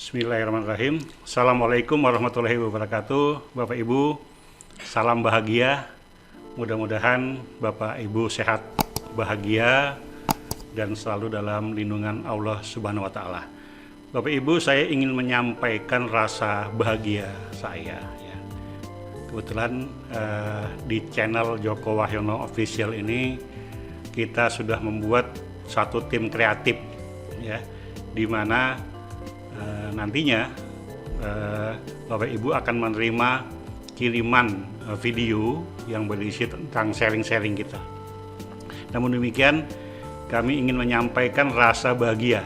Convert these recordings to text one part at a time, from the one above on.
Bismillahirrahmanirrahim. Assalamualaikum warahmatullahi wabarakatuh. Bapak Ibu, salam bahagia. Mudah-mudahan Bapak Ibu sehat, bahagia, dan selalu dalam lindungan Allah Subhanahu wa Ta'ala. Bapak Ibu, saya ingin menyampaikan rasa bahagia saya. Kebetulan di channel Joko Wahyono Official ini kita sudah membuat satu tim kreatif, di mana nantinya Bapak Ibu akan menerima kiriman video yang berisi tentang sharing-sharing kita. Namun demikian, kami ingin menyampaikan rasa bahagia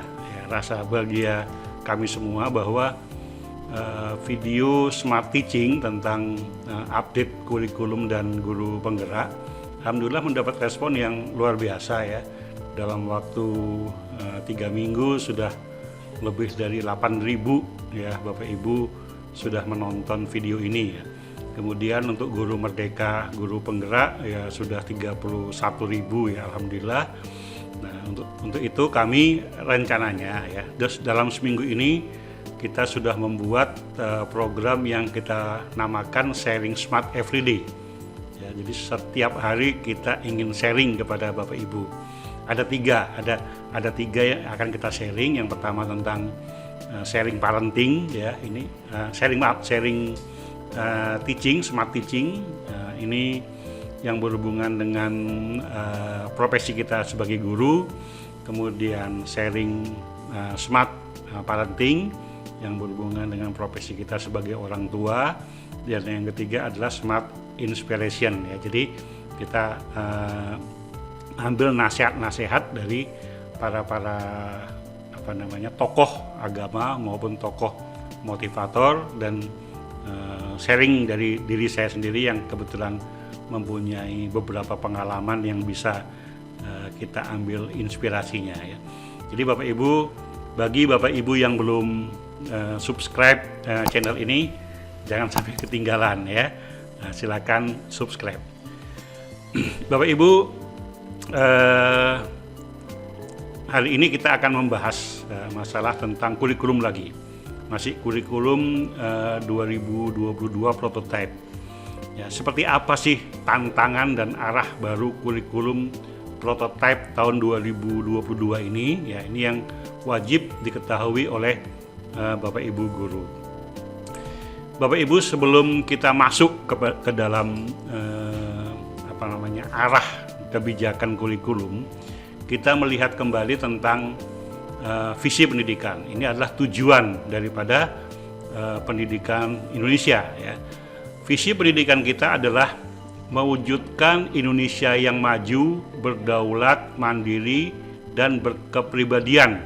kami semua bahwa video Smart Teaching tentang update kurikulum dan guru penggerak alhamdulillah mendapat respon yang luar biasa ya. Dalam waktu 3 minggu sudah lebih dari 8.000 ya Bapak Ibu sudah menonton video ini ya. Kemudian untuk guru merdeka, guru penggerak ya sudah 31.000 ya alhamdulillah. Nah, untuk itu kami rencananya ya dalam seminggu ini kita sudah membuat program yang kita namakan Sharing Smart Everyday. Ya, jadi setiap hari kita ingin sharing kepada Bapak Ibu. Ada tiga yang akan kita sharing. Yang pertama tentang sharing parenting ya, ini sharing teaching, smart teaching. Ini yang berhubungan dengan profesi kita sebagai guru. Kemudian sharing smart parenting yang berhubungan dengan profesi kita sebagai orang tua. Dan yang ketiga adalah smart inspiration ya. Jadi kita ambil nasihat-nasihat dari para tokoh agama maupun tokoh motivator dan sharing dari diri saya sendiri yang kebetulan mempunyai beberapa pengalaman yang bisa kita ambil inspirasinya ya. Jadi Bapak Ibu, bagi Bapak Ibu yang belum subscribe channel ini jangan sampai ketinggalan ya. Silakan subscribe. Bapak Ibu, hari ini kita akan membahas masalah tentang kurikulum lagi. Masih kurikulum 2022 prototype. Ya, seperti apa sih tantangan dan arah baru kurikulum prototype tahun 2022 ini? Ya, ini yang wajib diketahui oleh Bapak Ibu guru. Bapak Ibu, sebelum kita masuk ke dalam arah kebijakan kurikulum, kita melihat kembali tentang visi pendidikan. Ini adalah tujuan daripada pendidikan Indonesia ya. Visi pendidikan kita adalah mewujudkan Indonesia yang maju, berdaulat, mandiri, dan berkepribadian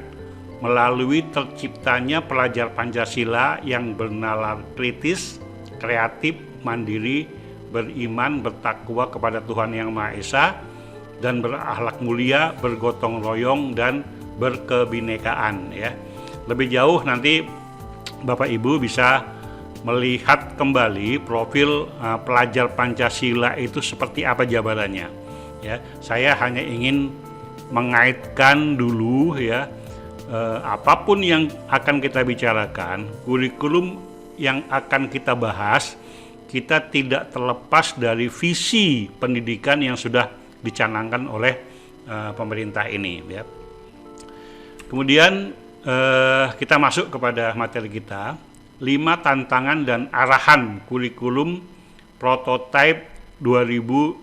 melalui terciptanya pelajar Pancasila yang bernalar kritis, kreatif, mandiri, beriman, bertakwa kepada Tuhan Yang Maha Esa, dan berakhlak mulia, bergotong royong, dan berkebinekaan ya. Lebih jauh nanti Bapak Ibu bisa melihat kembali profil pelajar Pancasila itu seperti apa jabarannya ya. Saya hanya ingin mengaitkan dulu ya, apapun yang akan kita bicarakan, kurikulum yang akan kita bahas, kita tidak terlepas dari visi pendidikan yang sudah dicanangkan oleh pemerintah ini ya. Kemudian kita masuk kepada materi kita, 5 tantangan dan arahan kurikulum prototype 2022.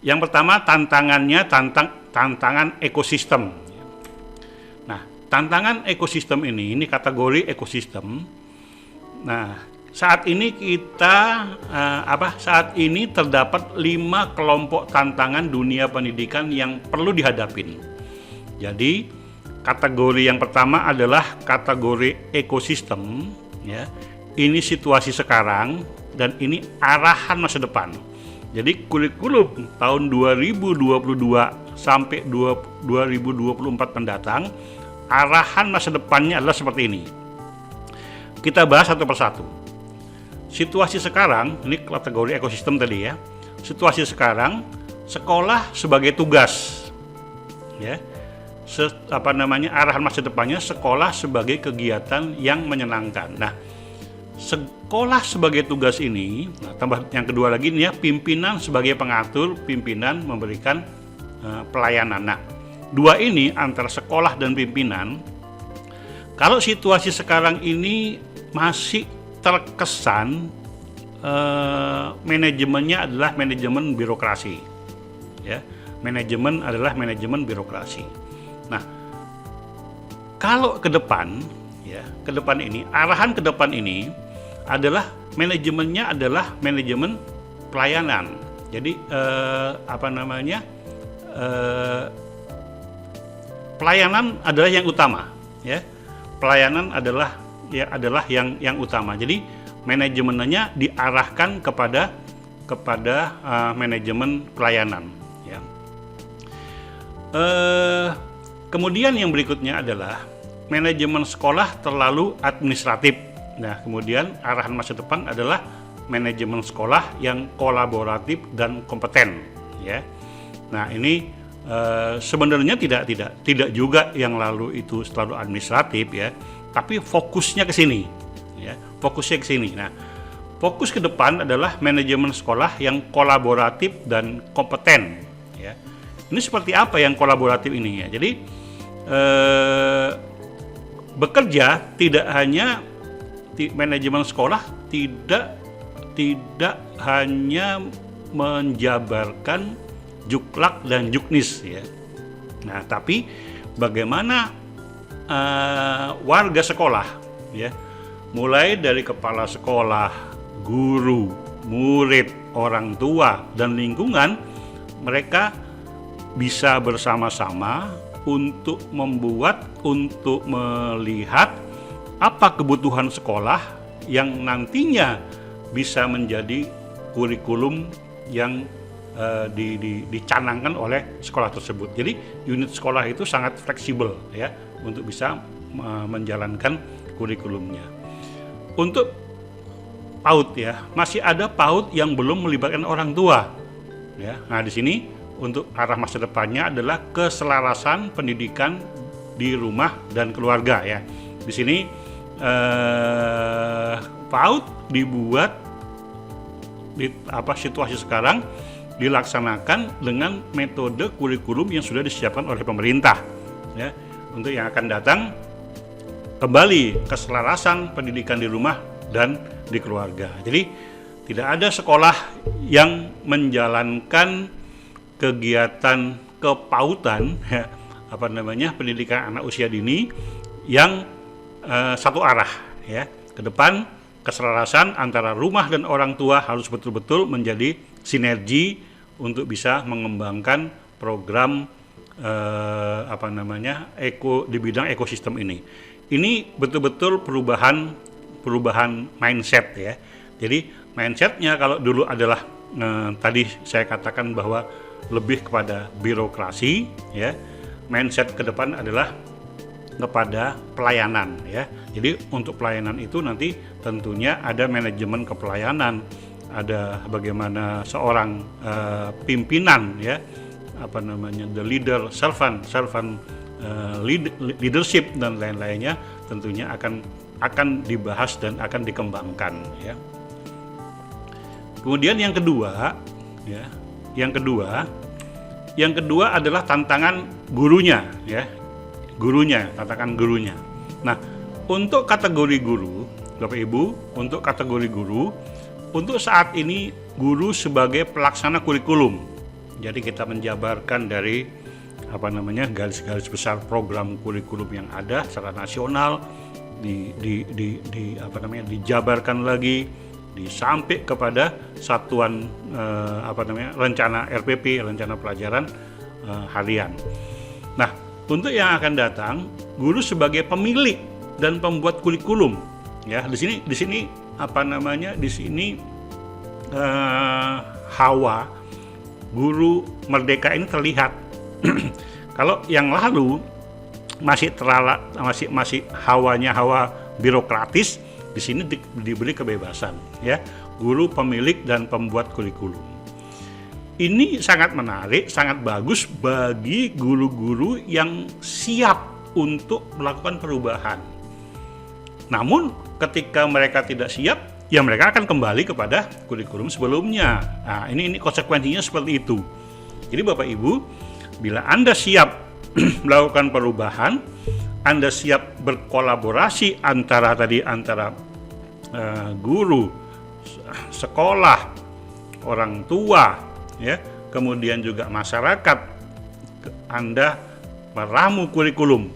Yang pertama tantangannya tantangan ekosistem. Nah, tantangan ekosistem ini kategori ekosistem. Nah, saat ini terdapat 5 kelompok tantangan dunia pendidikan yang perlu dihadapin. Jadi kategori yang pertama adalah kategori ekosistem ya. Ini situasi sekarang dan ini arahan masa depan. Jadi kurikulum tahun 2022 sampai 2024 mendatang, arahan masa depannya adalah seperti ini. Kita bahas satu persatu. Situasi sekarang, ini kategori ekosistem tadi ya. Situasi sekarang, sekolah sebagai tugas. Ya. arahan masa depannya sekolah sebagai kegiatan yang menyenangkan. Nah, sekolah sebagai tugas ini, tambah yang kedua lagi nih ya, pimpinan sebagai pengatur, pimpinan memberikan pelayanan. Nah, dua ini antara sekolah dan pimpinan, kalau situasi sekarang ini masih terkesan manajemennya adalah manajemen birokrasi, ya, manajemen adalah manajemen birokrasi. Nah, kalau ke depan, ya, ke depan ini, arahan ke depan ini adalah manajemennya adalah manajemen pelayanan. Jadi pelayanan adalah yang utama, ya. Pelayanan adalah yang utama. Jadi manajemennya diarahkan kepada manajemen pelayanan, ya. Kemudian yang berikutnya adalah manajemen sekolah terlalu administratif. Nah, kemudian arahan masa depan adalah manajemen sekolah yang kolaboratif dan kompeten, ya. Nah, ini sebenarnya tidak juga yang lalu itu selalu administratif, ya, tapi fokusnya ke sini, ya, fokusnya ke sini. Nah, fokus ke depan adalah manajemen sekolah yang kolaboratif dan kompeten, ya. Ini seperti apa yang kolaboratif ini, ya? Jadi bekerja tidak hanya manajemen sekolah tidak hanya menjabarkan juklak dan juknis, ya. Nah, tapi bagaimana warga sekolah, ya, mulai dari kepala sekolah, guru, murid, orang tua, dan lingkungan, mereka bisa bersama-sama untuk melihat apa kebutuhan sekolah yang nantinya bisa menjadi kurikulum yang dicanangkan oleh sekolah tersebut. Jadi unit sekolah itu sangat fleksibel, ya, untuk bisa menjalankan kurikulumnya. Untuk PAUD, ya, masih ada PAUD yang belum melibatkan orang tua, ya. Nah, di sini untuk arah masa depannya adalah keselarasan pendidikan di rumah dan keluarga, ya. Di sini PAUD dibuat di situasi sekarang dilaksanakan dengan metode kurikulum yang sudah disiapkan oleh pemerintah, ya. Untuk yang akan datang, kembali keselarasan pendidikan di rumah dan di keluarga. Jadi tidak ada sekolah yang menjalankan kegiatan kepautan, ya, pendidikan anak usia dini yang satu arah, ya. Ke depan keselarasan antara rumah dan orang tua harus betul-betul menjadi sinergi untuk bisa mengembangkan program di bidang ekosistem ini. Ini betul-betul perubahan mindset, ya. Jadi mindsetnya kalau dulu adalah tadi saya katakan bahwa lebih kepada birokrasi, ya. Mindset ke depan adalah kepada pelayanan, ya. Jadi untuk pelayanan itu nanti tentunya ada manajemen kepelayanan, ada bagaimana seorang pimpinan, ya, the leader, servant leadership dan lain-lainnya tentunya akan dibahas dan akan dikembangkan, ya. Kemudian yang kedua, ya, yang kedua adalah tantangan gurunya, ya. Tantangan gurunya. Nah, untuk kategori guru, Bapak Ibu, untuk kategori guru, untuk saat ini guru sebagai pelaksana kurikulum. Jadi kita menjabarkan dari garis-garis besar program kurikulum yang ada secara nasional, dijabarkan lagi, sampai kepada satuan rencana RPP, rencana pelajaran harian. Nah, untuk yang akan datang, guru sebagai pemilik dan pembuat kurikulum, ya. Di sini hawa guru merdeka ini terlihat. Kalau yang lalu masih hawanya hawa birokratis, di sini diberi kebebasan, ya, guru pemilik dan pembuat kurikulum. ini sangat menarik, sangat bagus bagi guru-guru yang siap untuk melakukan perubahan. Namun ketika mereka tidak siap, ya mereka akan kembali kepada kurikulum sebelumnya. Nah, ini konsekuensinya seperti itu. Jadi Bapak Ibu, bila Anda siap melakukan perubahan, Anda siap berkolaborasi antara guru, sekolah, orang tua, ya, kemudian juga masyarakat, Anda meramu kurikulum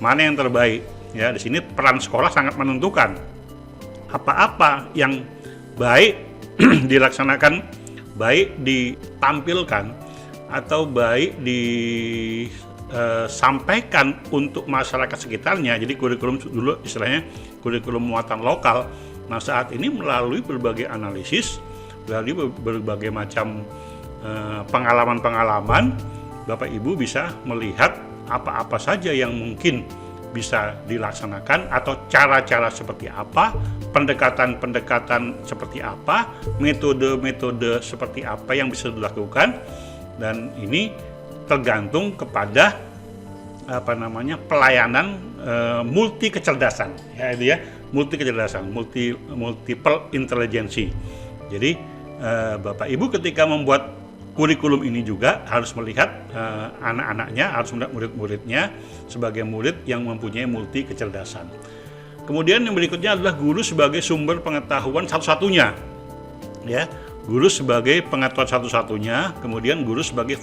mana yang terbaik. Ya, di sini peran sekolah sangat menentukan. Apa-apa yang baik dilaksanakan, baik ditampilkan, atau baik disampaikan untuk masyarakat sekitarnya. Jadi kurikulum dulu istilahnya kurikulum muatan lokal. Nah, saat ini melalui berbagai analisis, melalui berbagai macam pengalaman-pengalaman, Bapak Ibu bisa melihat apa-apa saja yang mungkin bisa dilaksanakan, atau cara-cara seperti apa, pendekatan-pendekatan seperti apa, metode-metode seperti apa yang bisa dilakukan. Dan ini tergantung kepada pelayanan multi kecerdasan, ya, itu ya, multi kecerdasan, multiple intelligency. Jadi Bapak Ibu ketika membuat kurikulum ini juga harus melihat anak-anaknya, harus melihat murid-muridnya sebagai murid yang mempunyai multi kecerdasan. Kemudian yang berikutnya adalah guru sebagai sumber pengetahuan satu-satunya, ya, guru sebagai pengetahuan satu-satunya. Kemudian guru sebagai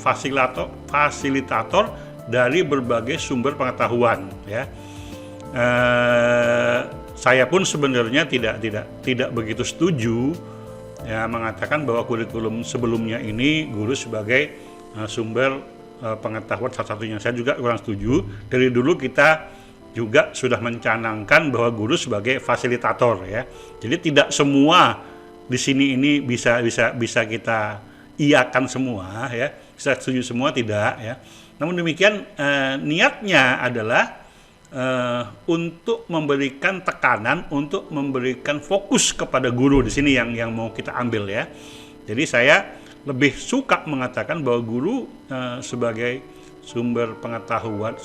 fasilitator dari berbagai sumber pengetahuan, ya. Saya pun sebenarnya tidak begitu setuju, ya, mengatakan bahwa kurikulum sebelumnya ini guru sebagai sumber pengetahuan satu-satunya. Saya juga kurang setuju. Dari dulu kita juga sudah mencanangkan bahwa guru sebagai fasilitator, ya. Jadi tidak semua di sini ini bisa kita iakan semua, ya. Bisa setuju semua, tidak, ya. Namun demikian niatnya adalah untuk memberikan tekanan, untuk memberikan fokus kepada guru di sini yang mau kita ambil, ya. Jadi saya lebih suka mengatakan bahwa guru sebagai sumber pengetahuan,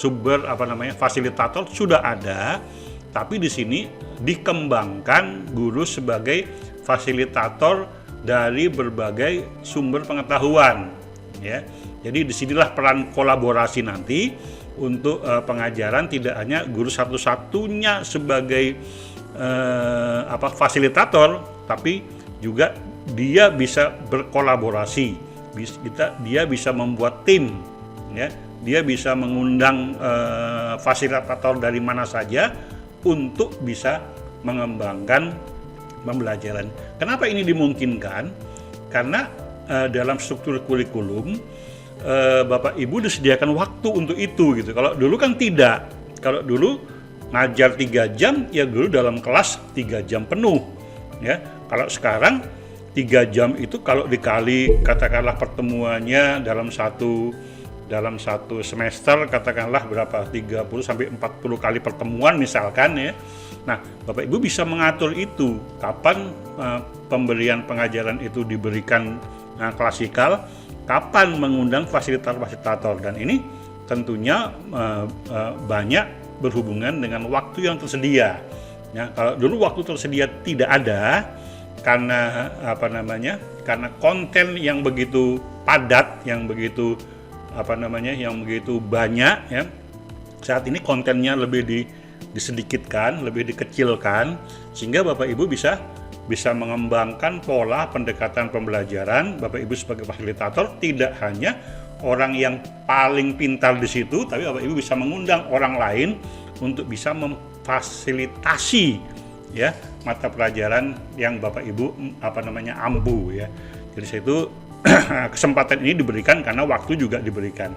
fasilitator sudah ada, tapi di sini dikembangkan guru sebagai fasilitator dari berbagai sumber pengetahuan, ya. Jadi disinilah peran kolaborasi nanti untuk pengajaran, tidak hanya guru satu-satunya sebagai fasilitator, tapi juga dia bisa berkolaborasi, dia bisa membuat tim, ya. Dia bisa mengundang fasilitator dari mana saja untuk bisa mengembangkan pembelajaran. Kenapa ini dimungkinkan? Karena dalam struktur kurikulum Bapak Ibu disediakan waktu untuk itu, gitu. Kalau dulu kan tidak. Kalau dulu ngajar 3 jam, ya guru dalam kelas 3 jam penuh, ya. Kalau sekarang 3 jam itu kalau dikali katakanlah pertemuannya dalam satu semester, katakanlah berapa, 30 sampai 40 kali pertemuan misalkan, ya. Nah, Bapak Ibu bisa mengatur itu, kapan pemberian pengajaran itu diberikan klasikal, kapan mengundang fasilitator, dan ini tentunya banyak berhubungan dengan waktu yang tersedia. Ya, kalau dulu waktu tersedia tidak ada karena karena konten yang begitu padat, yang begitu banyak, ya. Saat ini kontennya lebih disedikitkan, lebih dikecilkan, sehingga Bapak Ibu bisa mengembangkan pola pendekatan pembelajaran. Bapak Ibu sebagai fasilitator tidak hanya orang yang paling pintar di situ, tapi Bapak Ibu bisa mengundang orang lain untuk bisa memfasilitasi, ya, mata pelajaran yang Bapak Ibu ampu, ya. Jadi itu kesempatan ini diberikan karena waktu juga diberikan.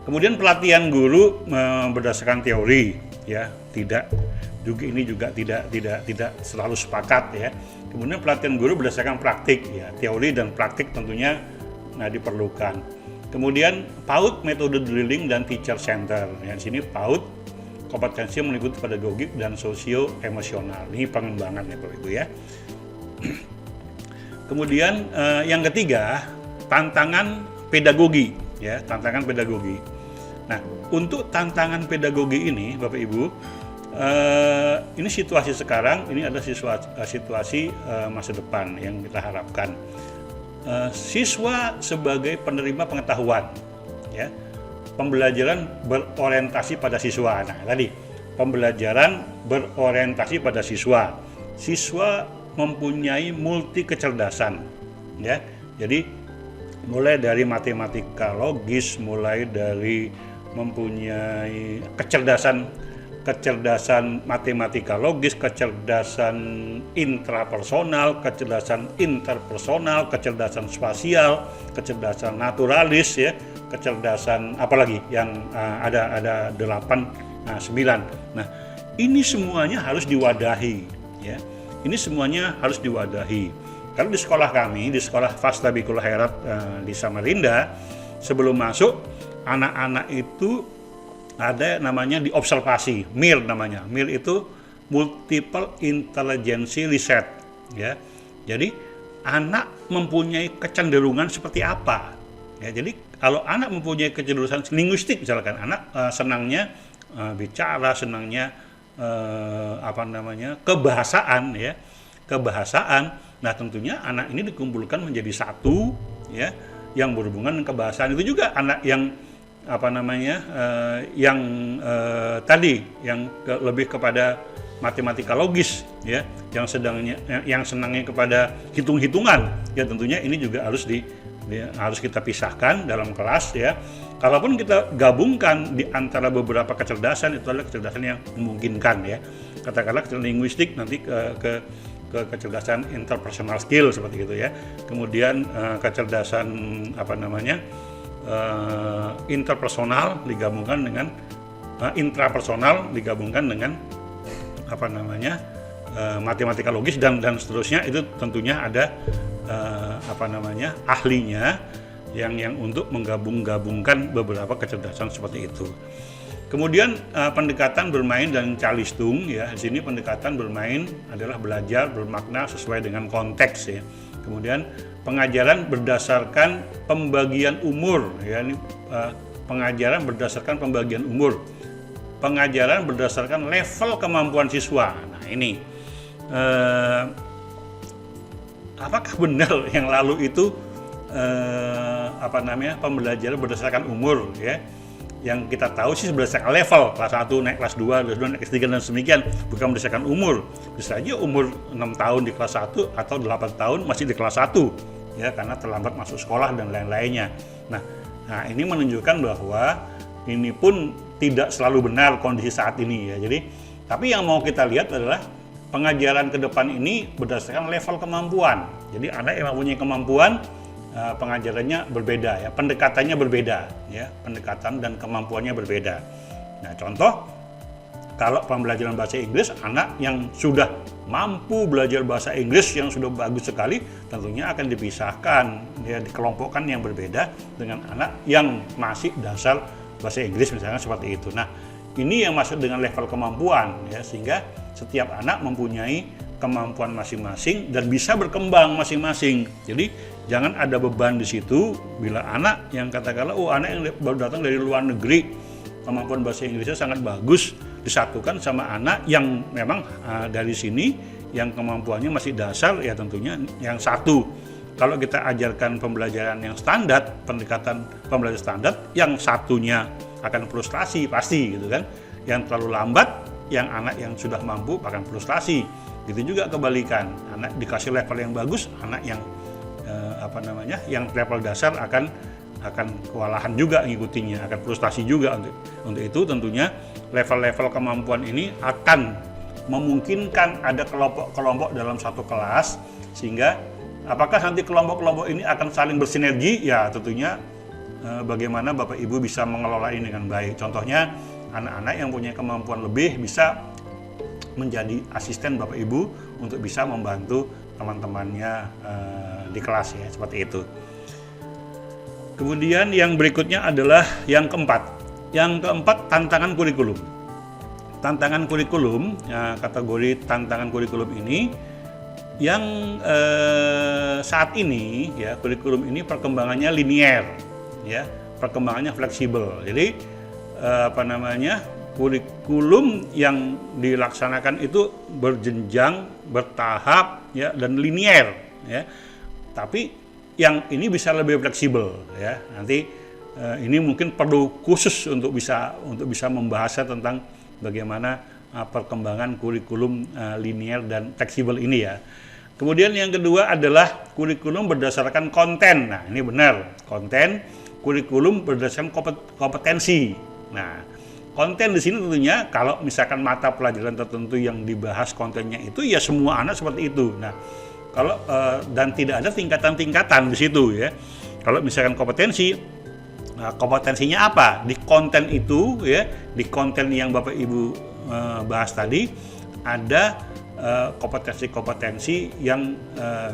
Kemudian pelatihan guru berdasarkan teori, ya, tidak selalu sepakat, ya. Kemudian pelatihan guru berdasarkan praktik, ya, teori dan praktik tentunya diperlukan. Kemudian PAUD metode drilling dan teacher center. Ya, di sini PAUD kompetensi meliputi pedagogik dan sosio emosional. Ini pengembangan, ya Bapak Ibu, ya. Kemudian yang ketiga tantangan pedagogi, ya, tantangan pedagogi. Nah, untuk tantangan pedagogi ini, Bapak Ibu, ini situasi sekarang, ini adalah situasi masa depan yang kita harapkan. Siswa sebagai penerima pengetahuan, ya, pembelajaran berorientasi pada siswa. Nah, tadi pembelajaran berorientasi pada siswa. Siswa mempunyai multi kecerdasan, ya. Jadi mulai dari matematika logis, mulai dari mempunyai kecerdasan matematika logis, kecerdasan intrapersonal, kecerdasan interpersonal, kecerdasan spasial, kecerdasan naturalis, ya, kecerdasan apalagi yang ada 8, 9. Nah, ini semuanya harus diwadahi, ya. Ini semuanya harus diwadahi. Kalau di sekolah kami, di sekolah Fasta Bikul Khairat di Samarinda, sebelum masuk anak-anak itu ada namanya diobservasi, MIR namanya. MIR itu Multiple Intelligence Research, ya. Jadi anak mempunyai kecenderungan seperti apa? Ya, jadi kalau anak mempunyai kecenderungan linguistik, misalkan anak senangnya bicara, senangnya kebahasaan, ya, kebahasaan. Nah, tentunya anak ini dikumpulkan menjadi satu, ya, yang berhubungan dengan kebahasaan. Itu juga anak yang tadi yang lebih kepada matematika logis, ya, yang senangnya kepada hitung-hitungan, ya, tentunya ini juga harus kita pisahkan dalam kelas, ya. Kalaupun kita gabungkan di antara beberapa kecerdasan, itu adalah kecerdasan yang memungkinkan, ya. Katakanlah linguistik nanti ke kecerdasan interpersonal skill seperti itu, ya. Kemudian kecerdasan interpersonal digabungkan dengan intrapersonal digabungkan dengan matematika logis dan seterusnya. Itu tentunya ada ahlinya yang untuk menggabungkan beberapa kecerdasan seperti itu. Kemudian pendekatan bermain dan calistung, ya. Di sini pendekatan bermain adalah belajar bermakna sesuai dengan konteks, ya. Kemudian pengajaran berdasarkan pembagian umur, ya. Ini pengajaran berdasarkan pembagian umur. Pengajaran berdasarkan level kemampuan siswa. Nah, ini apakah benar yang lalu itu pembelajaran berdasarkan umur, ya? Yang kita tahu sih berdasarkan level, kelas 1 naik kelas 2, kelas 2 naik kelas 3 dan demikian, bukan berdasarkan umur. Bisa aja umur 6 tahun di kelas 1 atau 8 tahun masih di kelas 1, ya, karena terlambat masuk sekolah dan lain-lainnya. Nah, ini menunjukkan bahwa ini pun tidak selalu benar kondisi saat ini, ya. Jadi, tapi yang mau kita lihat adalah pengajaran ke depan ini berdasarkan level kemampuan. Jadi anak yang mempunyai kemampuan, pengajarannya berbeda, ya, pendekatannya berbeda, ya, pendekatan dan kemampuannya berbeda. Nah, contoh kalau pembelajaran bahasa Inggris, anak yang sudah mampu belajar bahasa Inggris yang sudah bagus sekali, tentunya akan dipisahkan, ya, dikelompokkan yang berbeda dengan anak yang masih dasar bahasa Inggris, misalnya seperti itu. Nah, ini yang masuk dengan level kemampuan, ya, sehingga setiap anak mempunyai kemampuan masing-masing dan bisa berkembang masing-masing. Jadi jangan ada beban di situ bila anak yang katakanlah anak yang baru datang dari luar negeri, kemampuan bahasa Inggrisnya sangat bagus, disatukan sama anak yang memang dari sini yang kemampuannya masih dasar, ya, tentunya yang satu. Kalau kita ajarkan pembelajaran yang standar, pendekatan pembelajaran standar, yang satunya akan frustrasi pasti, gitu kan. Yang terlalu lambat, yang anak yang sudah mampu akan frustrasi. Gitu juga kebalikan, anak dikasih level yang bagus, anak yang yang level dasar akan kewalahan juga ngikutinya, akan frustasi juga. Untuk itu tentunya level-level kemampuan ini akan memungkinkan ada kelompok-kelompok dalam satu kelas, sehingga apakah nanti kelompok-kelompok ini akan saling bersinergi? Ya, tentunya bagaimana Bapak Ibu bisa mengelola ini dengan baik. Contohnya anak-anak yang punya kemampuan lebih bisa menjadi asisten Bapak Ibu untuk bisa membantu teman-temannya di kelas, ya, seperti itu. Kemudian yang berikutnya adalah yang keempat. Yang keempat, tantangan kurikulum. Tantangan kurikulum, kategori tantangan kurikulum ini yang saat ini ya kurikulum ini perkembangannya linear, ya perkembangannya fleksibel. Jadi kurikulum yang dilaksanakan itu berjenjang, bertahap, ya dan linear, ya. Tapi yang ini bisa lebih fleksibel, ya. Nanti ini mungkin perlu khusus untuk bisa membahasnya tentang bagaimana perkembangan kurikulum linear dan fleksibel ini, ya. Kemudian yang kedua adalah kurikulum berdasarkan konten. Nah, ini benar, konten kurikulum berdasarkan kompetensi. Nah, konten di sini tentunya kalau misalkan mata pelajaran tertentu yang dibahas kontennya itu ya semua anak seperti itu. Nah, kalau dan tidak ada tingkatan-tingkatan di situ, ya. Kalau misalkan kompetensi, kompetensinya apa? Di konten itu, ya, di konten yang Bapak Ibu bahas tadi ada kompetensi-kompetensi yang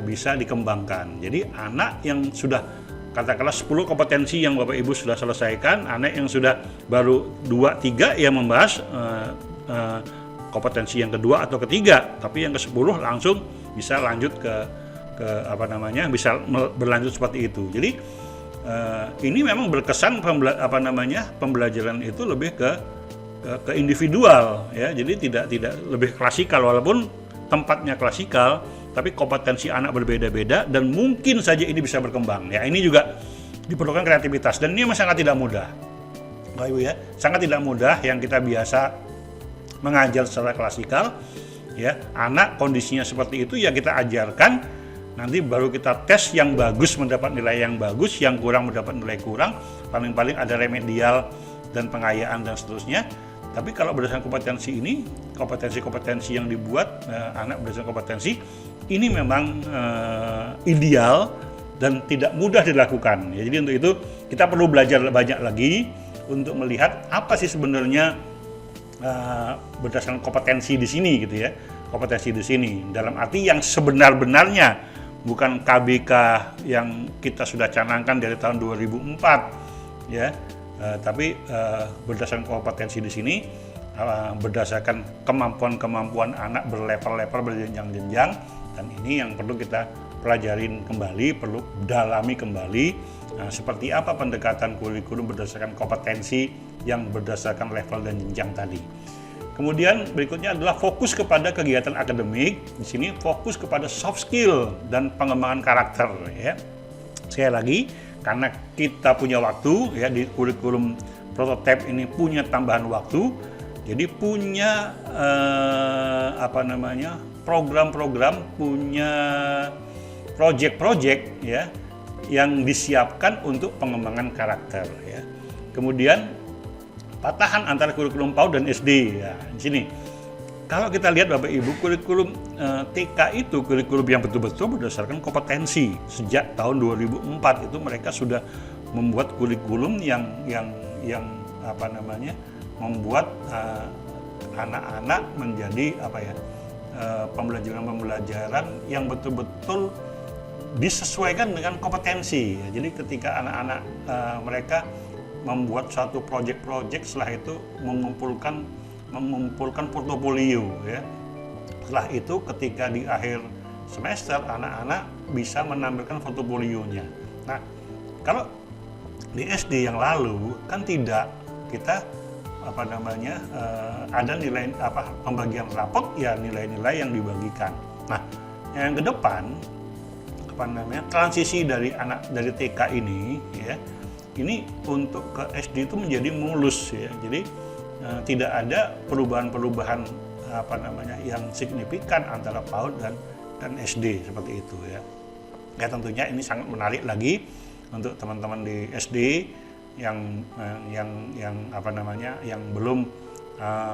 bisa dikembangkan. Jadi anak yang sudah katakanlah 10 kompetensi yang Bapak Ibu sudah selesaikan, anak yang sudah baru 2-3 yang membahas kompetensi yang kedua atau ketiga, tapi yang ke-10 langsung bisa lanjut ke bisa berlanjut seperti itu. Jadi ini memang berkesan pembelajaran itu lebih ke individual, ya. Jadi tidak lebih klasikal, walaupun tempatnya klasikal, tapi kompetensi anak berbeda-beda dan mungkin saja ini bisa berkembang. Ya, ini juga diperlukan kreativitas dan ini memang sangat tidak mudah, Bapak Ibu, ya. Sangat tidak mudah yang kita biasa mengajar secara klasikal, ya. Anak kondisinya seperti itu ya kita ajarkan, nanti baru kita tes yang bagus mendapat nilai yang bagus, yang kurang mendapat nilai kurang, paling-paling ada remedial dan pengayaan dan seterusnya. Tapi kalau berdasarkan kompetensi ini, kompetensi-kompetensi yang dibuat anak berdasarkan kompetensi ini memang ideal dan tidak mudah dilakukan. Ya, jadi untuk itu kita perlu belajar banyak lagi untuk melihat apa sih sebenarnya berdasarkan kompetensi di sini, gitu ya. Kompetensi di sini dalam arti yang sebenar-benarnya, bukan KBK yang kita sudah canangkan dari tahun 2004, ya. Tapi berdasarkan kompetensi di sini berdasarkan kemampuan anak berlevel-level, berjenjang-jenjang, dan ini yang perlu kita pelajarin kembali, perlu dalami kembali seperti apa pendekatan kurikulum berdasarkan kompetensi yang berdasarkan level dan jenjang tadi. Kemudian berikutnya adalah fokus kepada kegiatan akademik. Di sini fokus kepada soft skill dan pengembangan karakter, ya. Sekali lagi, karena kita punya waktu, ya, di kurikulum prototipe ini punya tambahan waktu, jadi punya program-program, punya project-project, ya, yang disiapkan untuk pengembangan karakter, ya. Kemudian patahan antara kurikulum PAUD dan SD, ya. Di sini kalau kita lihat Bapak Ibu, kurikulum TK itu kurikulum yang betul-betul berdasarkan kompetensi. Sejak tahun 2004 itu mereka sudah membuat kurikulum yang membuat anak-anak menjadi pembelajaran yang betul-betul disesuaikan dengan kompetensi. Jadi ketika anak-anak mereka membuat satu project-project, setelah itu mengumpulkan portofolio, ya. Setelah itu ketika di akhir semester anak-anak bisa menampilkan portofolionya. Nah, kalau di SD yang lalu kan tidak, kita ada nilai pembagian rapot, ya nilai-nilai yang dibagikan. Nah, yang ke depan transisi dari TK ini, ya, ini untuk ke SD itu menjadi mulus, ya. Jadi tidak ada perubahan-perubahan yang signifikan antara PAUD dan SD seperti itu, ya. Ya tentunya ini sangat menarik lagi untuk teman-teman di SD yang belum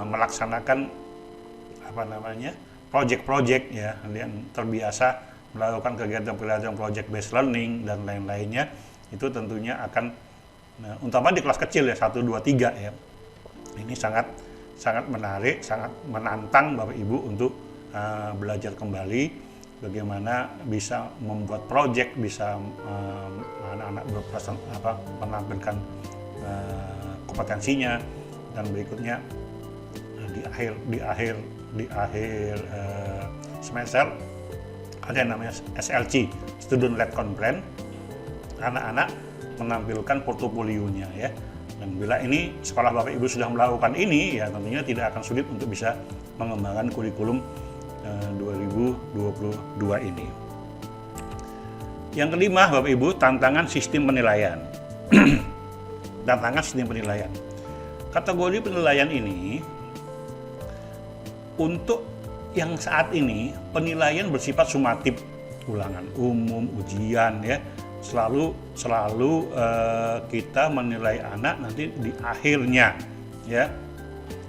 melaksanakan project-project, ya, yang terbiasa melakukan kegiatan-kegiatan project based learning dan lain-lainnya, itu tentunya akan umpama di kelas kecil, ya, 1, 2, 3, ya. Ini sangat menarik, sangat menantang Bapak Ibu untuk belajar kembali bagaimana bisa membuat project, bisa anak-anak menampilkan kompetensinya, dan berikutnya di akhir semester ada yang namanya SLC, Student Led Conference. Anak-anak menampilkan portofolionya ya. Dan bila ini sekolah Bapak Ibu sudah melakukan ini, ya tentunya tidak akan sulit untuk bisa mengembangkan kurikulum 2022 ini. Yang kelima, Bapak Ibu, tantangan sistem penilaian. Tantangan sistem penilaian. Kategori penilaian ini untuk yang saat ini penilaian bersifat sumatif, ulangan umum, ujian ya. Selalu kita menilai anak nanti di akhirnya ya.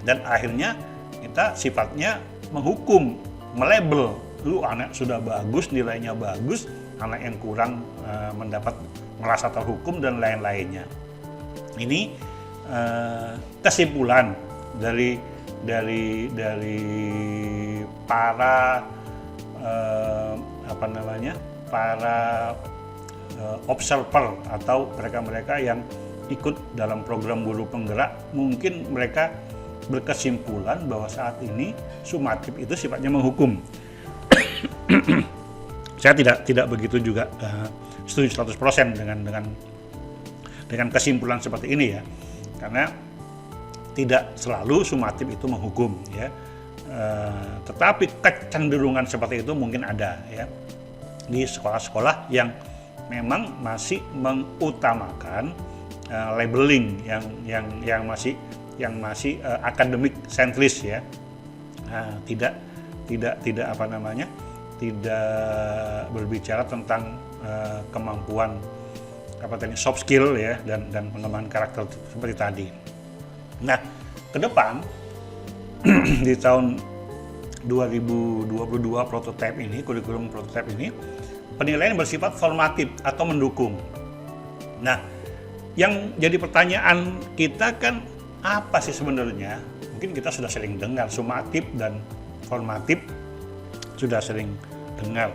Dan akhirnya kita sifatnya menghukum, melabel. Lu anak sudah bagus, nilainya bagus, anak yang kurang mendapat merasa terhukum dan lain-lainnya. Ini kesimpulan dari para para observer atau mereka-mereka yang ikut dalam program guru penggerak. Mungkin mereka berkesimpulan bahwa saat ini sumatif itu sifatnya menghukum. Saya tidak begitu juga setuju 100% dengan kesimpulan seperti ini ya, karena tidak selalu sumatif itu menghukum ya, tetapi kecenderungan seperti itu mungkin ada ya di sekolah-sekolah yang memang masih mengutamakan labeling yang masih akademik sentris ya, tidak berbicara tentang kemampuan soft skill ya dan pengembangan karakter seperti tadi. Nah, ke depan di tahun 2022 prototipe ini, kurikulum prototipe ini, penilaian bersifat formatif atau mendukung. Nah, yang jadi pertanyaan kita kan apa sih sebenarnya? Mungkin kita sudah sering dengar sumatif dan formatif, sudah sering dengar.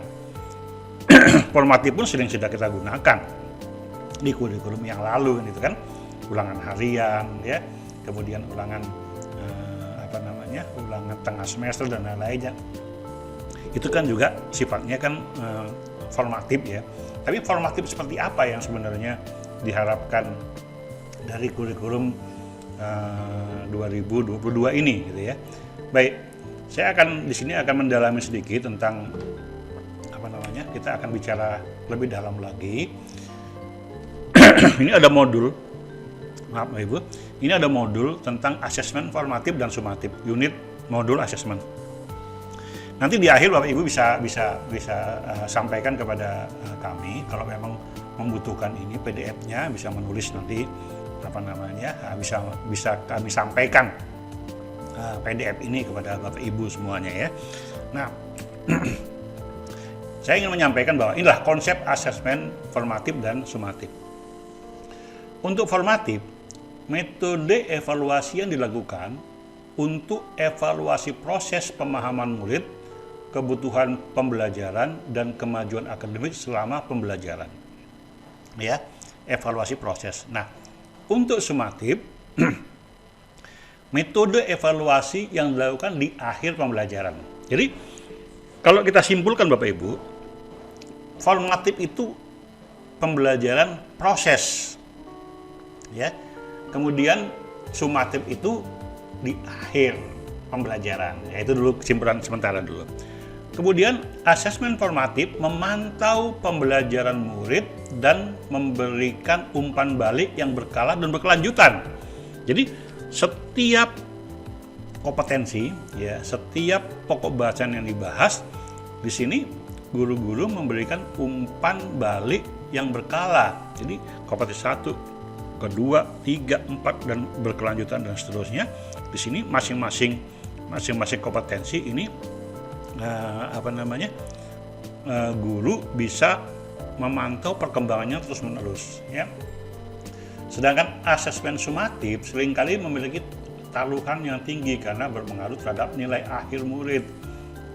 Formatif pun sudah kita gunakan di kurikulum yang lalu gitu kan, ulangan harian ya, kemudian ulangan ulangan tengah semester dan lain-lainnya. Itu kan juga sifatnya kan formatif ya. Tapi formatif seperti apa yang sebenarnya diharapkan dari kurikulum 2022 ini gitu ya. Baik, saya di sini akan mendalami sedikit tentang kita akan bicara lebih dalam lagi. Ini ada modul, maaf Ibu, ini ada modul tentang asesmen formatif dan sumatif, unit modul asesmen. Nanti di akhir Bapak Ibu bisa sampaikan kepada kami kalau memang membutuhkan ini PDF-nya, bisa menulis nanti bisa kami sampaikan PDF ini kepada Bapak Ibu semuanya ya. Nah, saya ingin menyampaikan bahwa inilah konsep asesmen formatif dan sumatif. Untuk formatif, metode evaluasi yang dilakukan untuk evaluasi proses pemahaman murid, kebutuhan pembelajaran, dan kemajuan akademik selama pembelajaran. Ya, evaluasi proses. Nah, untuk sumatif, metode evaluasi yang dilakukan di akhir pembelajaran. Jadi, kalau kita simpulkan Bapak Ibu, formatif itu pembelajaran proses. Ya. Kemudian sumatif itu di akhir pembelajaran. Ya, itu dulu kesimpulan sementara dulu. Kemudian asesmen formatif memantau pembelajaran murid dan memberikan umpan balik yang berkala dan berkelanjutan. Jadi setiap kompetensi, ya, setiap pokok bahasan yang dibahas di sini guru-guru memberikan umpan balik yang berkala. Jadi kompetensi 1, kedua, 3, 4 dan berkelanjutan dan seterusnya. Di sini masing-masing kompetensi ini guru bisa memantau perkembangannya terus-menerus ya. Sedangkan asesmen sumatif seringkali memiliki taruhan yang tinggi karena berpengaruh terhadap nilai akhir murid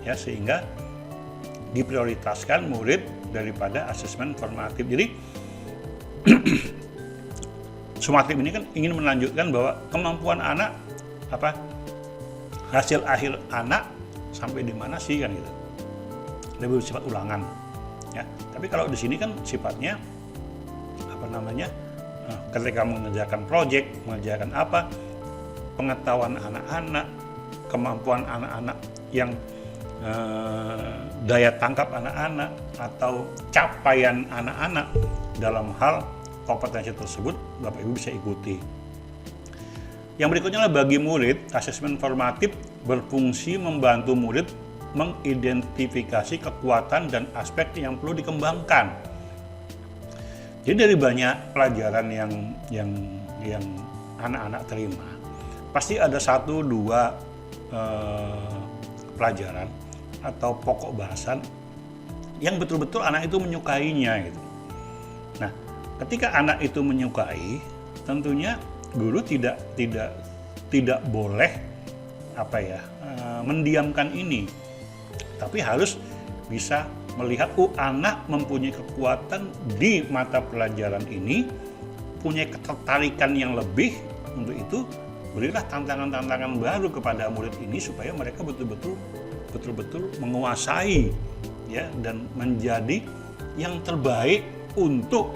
ya, sehingga diprioritaskan murid daripada asesmen formatif. Jadi sumatif ini kan ingin melanjutkan bahwa kemampuan anak hasil akhir anak sampai di mana sih kan gitu. lebih bersifat ulangan. Ya, tapi kalau di sini kan sifatnya ketika mengerjakan proyek, mengerjakan apa, pengetahuan anak-anak, kemampuan anak-anak yang daya tangkap anak-anak atau capaian anak-anak dalam hal kompetensi tersebut Bapak Ibu bisa ikuti. Yang berikutnya adalah bagi murid, asesmen formatif berfungsi membantu murid mengidentifikasi kekuatan dan aspek yang perlu dikembangkan. Jadi dari banyak pelajaran yang anak-anak terima, pasti ada 1-2 pelajaran atau pokok bahasan yang betul-betul anak itu menyukainya gitu. Nah, ketika anak itu menyukai, tentunya guru tidak boleh mendiamkan ini, tapi harus bisa melihat anak mempunyai kekuatan di mata pelajaran ini, punya ketertarikan yang lebih. Untuk itu berilah tantangan-tantangan baru kepada murid ini supaya mereka betul-betul menguasai ya dan menjadi yang terbaik untuk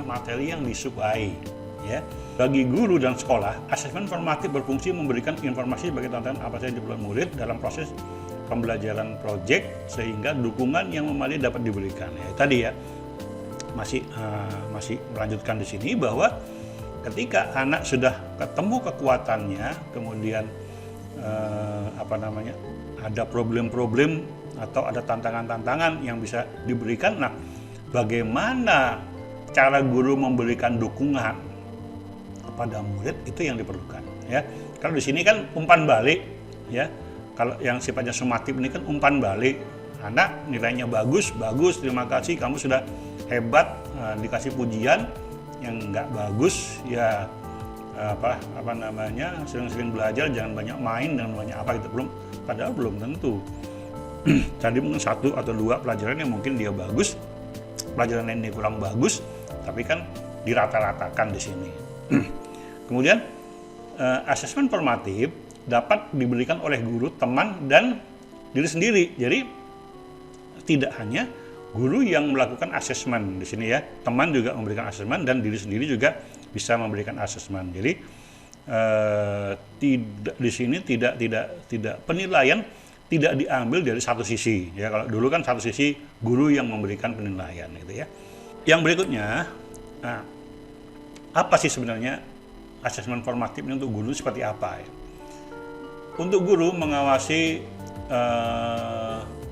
materi yang disukai ya. Bagi guru dan sekolah, asesmen formatif berfungsi memberikan informasi bagi tantangan apa saja diperlukan murid dalam proses pembelajaran proyek sehingga dukungan yang memadai dapat diberikan. Ya, tadi ya masih melanjutkan di sini bahwa ketika anak sudah ketemu kekuatannya, kemudian ada problem-problem atau ada tantangan-tantangan yang bisa diberikan. Nah, bagaimana cara guru memberikan dukungan kepada murid itu yang diperlukan ya. Kalau di sini kan umpan balik ya. Kalau yang sifatnya sumatif ini kan umpan balik. Anak nilainya bagus, terima kasih, kamu sudah hebat, dikasih pujian. Yang nggak bagus ya sering-sering belajar, jangan banyak main dan banyak apa gitu. Padahal belum tentu. Jadi mungkin 1 atau 2 pelajaran yang mungkin dia bagus, pelajaran lain dia kurang bagus, tapi kan dirata-ratakan di sini. Kemudian asesmen formatif dapat diberikan oleh guru, teman, dan diri sendiri. Jadi tidak hanya guru yang melakukan asesmen di sini ya, teman juga memberikan asesmen dan diri sendiri juga bisa memberikan asesmen. Jadi di sini tidak penilaian tidak diambil dari satu sisi ya. Kalau dulu kan satu sisi guru yang memberikan penilaian gitu ya. Yang berikutnya, apa sih sebenarnya asesmen formatif ini untuk guru seperti apa ya? Untuk guru mengawasi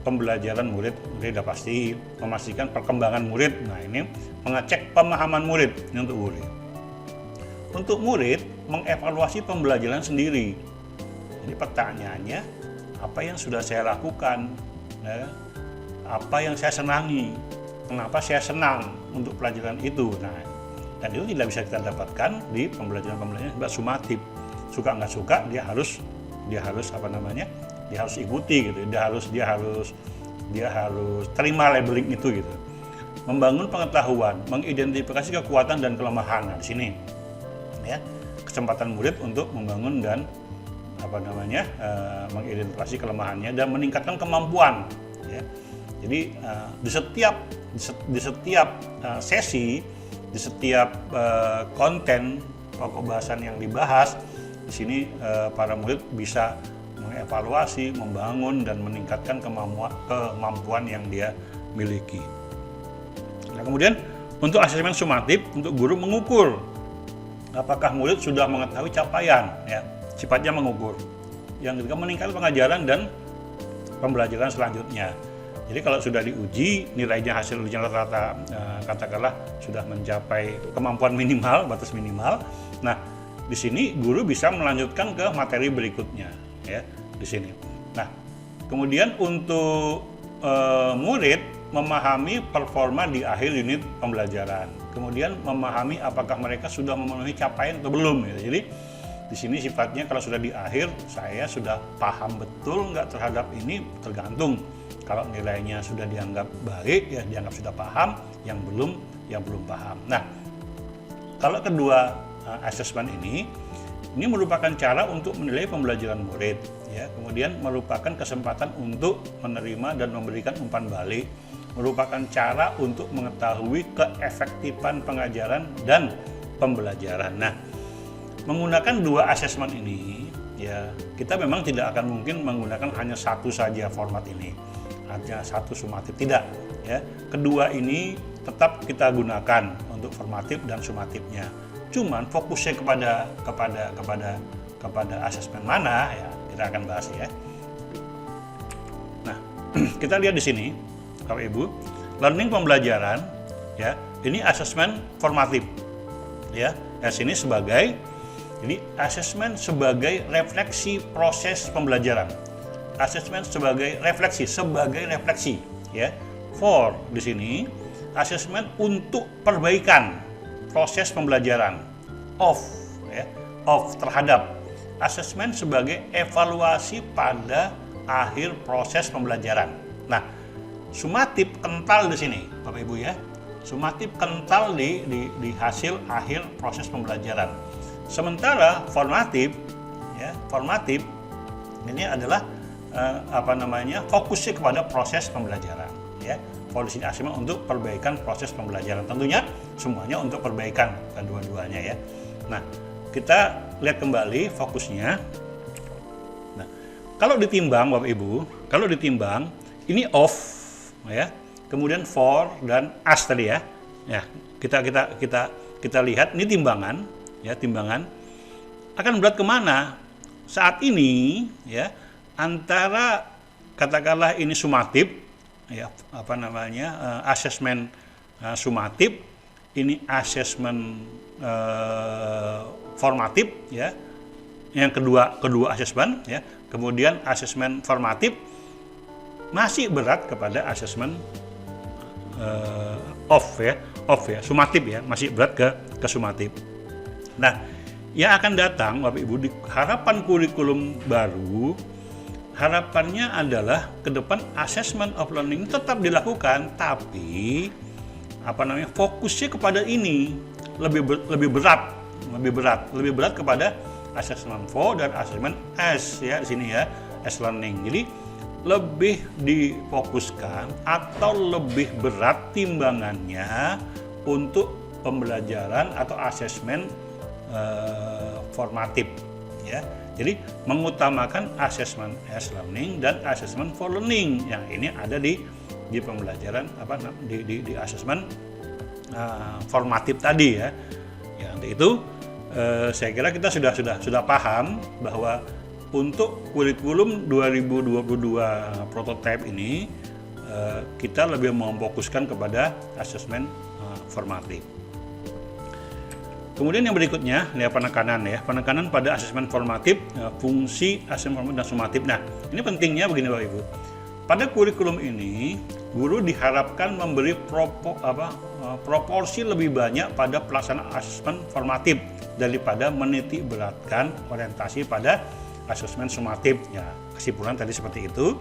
pembelajaran murid sudah pasti, memastikan perkembangan murid. Nah, ini mengecek pemahaman murid ini untuk guru. Untuk murid mengevaluasi pembelajaran sendiri. Jadi pertanyaannya, apa yang sudah saya lakukan? Ya, apa yang saya senangi? Kenapa saya senang untuk pelajaran itu? Nah, dan itu tidak bisa kita dapatkan di pembelajaran sumatif. Suka nggak suka, dia harus ikuti gitu. Dia harus terima labeling itu gitu. Membangun pengetahuan, mengidentifikasi kekuatan dan kelemahan. Nah, di sini ya, kesempatan murid untuk membangun dan mengidentifikasi kelemahannya dan meningkatkan kemampuan ya. Jadi di setiap sesi, di setiap konten pokok bahasan yang dibahas, di sini para murid bisa mengevaluasi, membangun dan meningkatkan kemampuan yang dia miliki. Nah, kemudian untuk asesmen sumatif, untuk guru mengukur apakah murid sudah mengetahui capaian, ya, sifatnya mengukur. Yang ketiga, meningkatkan pengajaran dan pembelajaran selanjutnya. Jadi kalau sudah diuji, nilainya hasil ujian rata-rata katakanlah sudah mencapai kemampuan minimal, batas minimal. Nah, di sini guru bisa melanjutkan ke materi berikutnya, ya, di sini. Nah, kemudian untuk murid memahami performa di akhir unit pembelajaran. Kemudian memahami apakah mereka sudah memenuhi capaian atau belum. Ya. Jadi di sini sifatnya kalau sudah di akhir, saya sudah paham betul nggak terhadap ini, tergantung. Kalau nilainya sudah dianggap baik, ya dianggap sudah paham. Yang belum paham. Nah, kalau kedua asesmen ini Ini merupakan cara untuk menilai pembelajaran murid, ya. Kemudian merupakan kesempatan untuk menerima dan memberikan umpan balik, merupakan cara untuk mengetahui keefektifan pengajaran dan pembelajaran. Nah, menggunakan dua asesmen ini, ya, kita memang tidak akan mungkin menggunakan hanya satu saja format ini, hanya satu sumatif, tidak, ya. Kedua ini tetap kita gunakan untuk formatif dan sumatifnya. Cuman fokusnya kepada asesmen mana, ya, kita akan bahas, ya. Nah, kita lihat di sini, Bapak Ibu, learning pembelajaran, ya, ini asesmen formatif, ya. Ini sebagai, jadi asesmen sebagai refleksi proses pembelajaran, asesmen sebagai refleksi, ya. For di sini asesmen untuk perbaikan proses pembelajaran, terhadap asesmen sebagai evaluasi pada akhir proses pembelajaran. Nah, sumatif kental di sini, Bapak Ibu, ya. Sumatif kental di hasil akhir proses pembelajaran. Sementara formatif, ya, formatif ini adalah fokusnya kepada proses pembelajaran, ya. Polisi asesmen untuk perbaikan proses pembelajaran. Tentunya semuanya untuk perbaikan kedua-duanya, ya. Nah, kita lihat kembali fokusnya. Nah, kalau ditimbang, Bapak Ibu, ini off, ya. Kemudian for dan as tadi, ya. Ya, kita lihat ini timbangan, ya, timbangan akan berat kemana saat ini, ya, antara katakanlah ini sumatif, ya, asesmen sumatif, ini asesmen formatif, ya, yang kedua asesmen, ya, kemudian asesmen formatif masih berat kepada asesmen sumatif, ya, masih berat ke sumatif. Nah, yang akan datang, Bapak Ibu, di harapan kurikulum baru, harapannya adalah ke depan assessment of learning tetap dilakukan, tapi fokusnya kepada ini lebih berat kepada assessment for dan assessment as, ya, di sini, ya, as learning. Jadi lebih difokuskan atau lebih berat timbangannya untuk pembelajaran atau asesmen formatif, ya. Jadi mengutamakan asesmen as learning dan asesmen for learning yang ini ada di pembelajaran di asesmen formatif tadi, ya. Ya, untuk itu saya kira kita sudah paham bahwa untuk kurikulum 2022 prototipe ini kita lebih memfokuskan kepada asesmen formatif. Kemudian yang berikutnya, ya, penekanan pada asesmen formatif, fungsi asesmen formatif dan sumatif. Nah, ini pentingnya begini, Bapak Ibu. Pada kurikulum ini, guru diharapkan memberi proporsi lebih banyak pada pelaksanaan asesmen formatif daripada menitik beratkan orientasi pada asesmen sumatif. Ya, kesimpulan tadi seperti itu.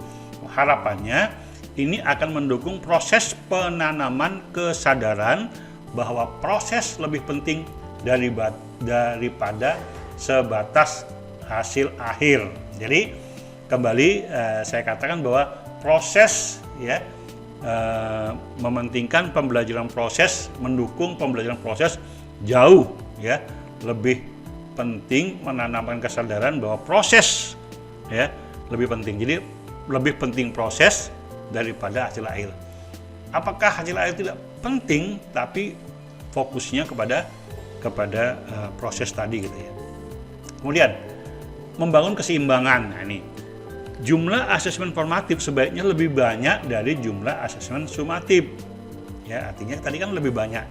Harapannya ini akan mendukung proses penanaman kesadaran bahwa proses lebih penting daripada sebatas hasil akhir. Jadi kembali saya katakan bahwa proses, ya, mementingkan pembelajaran proses, mendukung pembelajaran proses jauh, ya, lebih penting menanamkan kesadaran bahwa proses, ya, lebih penting. Jadi lebih penting proses daripada hasil akhir. Apakah hasil akhir tidak penting, tapi fokusnya kepada proses tadi, gitu, ya. Kemudian membangun keseimbangan. Nah, ini jumlah asesmen formatif sebaiknya lebih banyak dari jumlah asesmen sumatif. Ya, artinya tadi kan lebih banyak,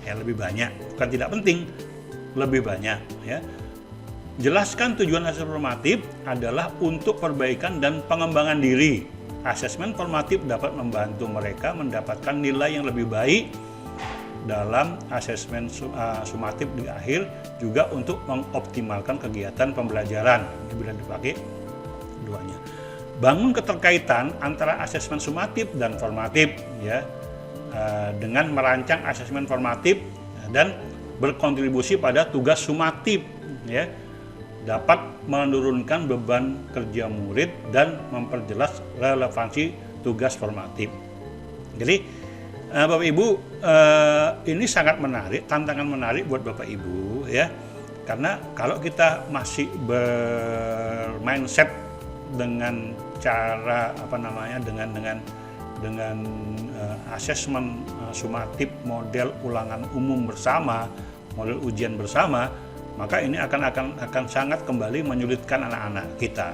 bukan tidak penting, lebih banyak, ya. Jelaskan tujuan asesmen formatif adalah untuk perbaikan dan pengembangan diri. Asesmen formatif dapat membantu mereka mendapatkan nilai yang lebih baik dalam asesmen sumatif di akhir, juga untuk mengoptimalkan kegiatan pembelajaran. Ini bila dipakai duanya. Bangun keterkaitan antara asesmen sumatif dan formatif, ya, dengan merancang asesmen formatif dan berkontribusi pada tugas sumatif, ya. dapat menurunkan beban kerja murid dan memperjelas relevansi tugas formatif. Jadi Bapak Ibu, ini sangat menarik, tantangan menarik buat Bapak Ibu ya. Karena kalau kita masih bermindset dengan cara dengan asesmen sumatif model ulangan umum bersama, model ujian bersama, maka ini akan sangat kembali menyulitkan anak-anak kita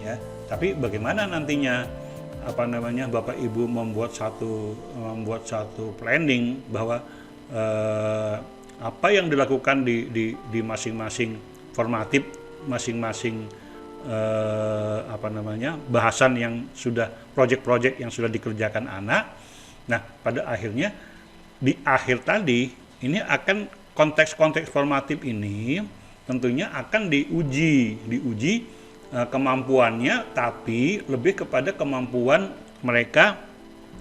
ya. Tapi bagaimana nantinya Bapak Ibu membuat satu planning bahwa apa yang dilakukan di masing-masing formatif, masing-masing bahasan yang sudah proyek-proyek yang sudah dikerjakan anak. Nah, pada akhirnya di akhir tadi ini akan konteks-konteks formatif ini tentunya akan diuji kemampuannya, tapi lebih kepada kemampuan mereka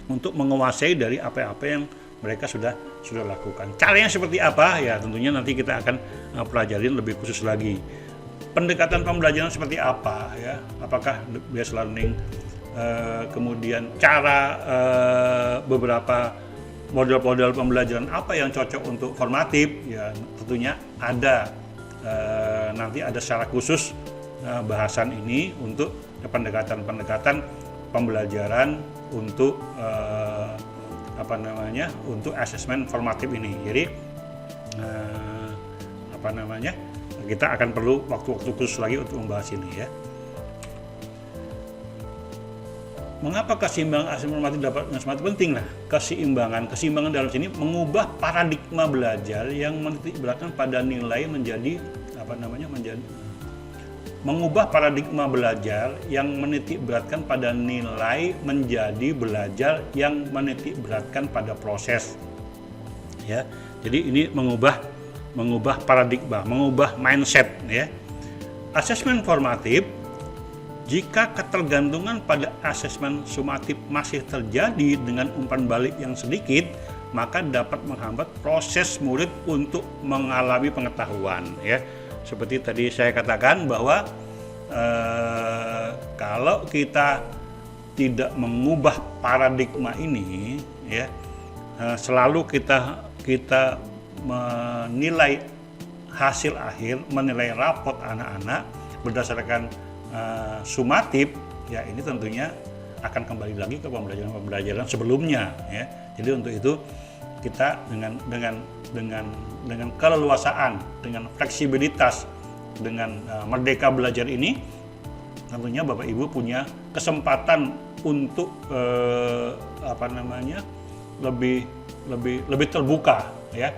untuk menguasai dari apa-apa yang mereka sudah lakukan. Caranya seperti apa? Ya tentunya nanti kita akan pelajarin lebih khusus lagi. Pendekatan pembelajaran seperti apa? Ya, apakah based learning, kemudian cara beberapa model-model pembelajaran apa yang cocok untuk formatif? Ya tentunya ada nanti ada secara khusus bahasan ini untuk pendekatan pembelajaran untuk untuk asesmen formatif ini. Jadi kita akan perlu waktu-waktu khusus lagi untuk membahas ini ya. Mengapa keseimbangan asesmen formatif sangat penting? Nah, keseimbangan dalam sini mengubah paradigma belajar yang menitikberatkan pada nilai mengubah paradigma belajar yang menitikberatkan pada nilai menjadi belajar yang menitikberatkan pada proses. Ya. Jadi ini mengubah paradigma, mengubah mindset ya. Asesmen formatif, jika ketergantungan pada asesmen sumatif masih terjadi dengan umpan balik yang sedikit, maka dapat menghambat proses murid untuk mengalami pengetahuan ya. Seperti tadi saya katakan bahwa kalau kita tidak mengubah paradigma ini ya, selalu kita menilai hasil akhir, menilai rapot anak-anak berdasarkan sumatif ya, ini tentunya akan kembali lagi ke pembelajaran sebelumnya ya. Jadi untuk itu kita dengan keleluasaan, dengan fleksibilitas, dengan merdeka belajar ini, tentunya Bapak Ibu punya kesempatan untuk lebih terbuka ya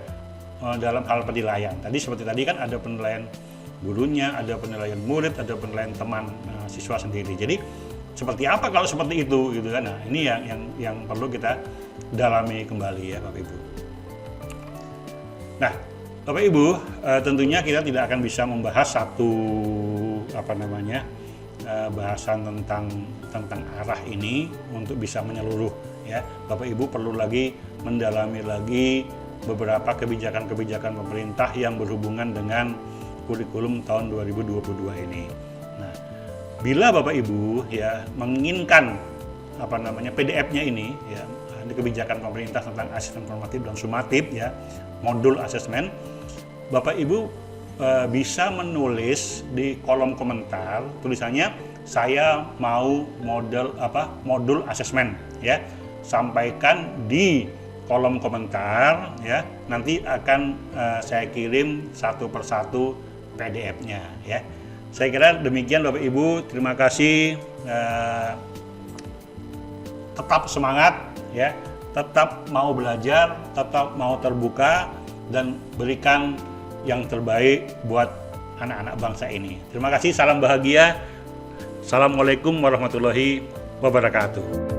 dalam hal penilaian. Seperti tadi kan ada penilaian gurunya, ada penilaian murid, ada penilaian teman siswa sendiri. Jadi seperti apa kalau seperti itu gitu kan? Nah, ini yang perlu kita dalami kembali ya Bapak Ibu. Nah, Bapak Ibu, tentunya kita tidak akan bisa membahas satu bahasan tentang arah ini untuk bisa menyeluruh ya. Bapak Ibu perlu lagi mendalami lagi beberapa kebijakan-kebijakan pemerintah yang berhubungan dengan kurikulum tahun 2022 ini. Nah, bila Bapak Ibu ya menginginkan PDF-nya ini ya, ada kebijakan pemerintah tentang asesmen formatif dan sumatif ya, modul asesmen, Bapak Ibu bisa menulis di kolom komentar tulisannya saya mau modul asesmen ya. Sampaikan di kolom komentar ya, nanti akan saya kirim satu persatu PDF-nya ya. Saya kira demikian Bapak Ibu, terima kasih, tetap semangat ya, tetap mau belajar, tetap mau terbuka dan berikan yang terbaik buat anak-anak bangsa ini. Terima kasih, salam bahagia. Assalamualaikum warahmatullahi wabarakatuh.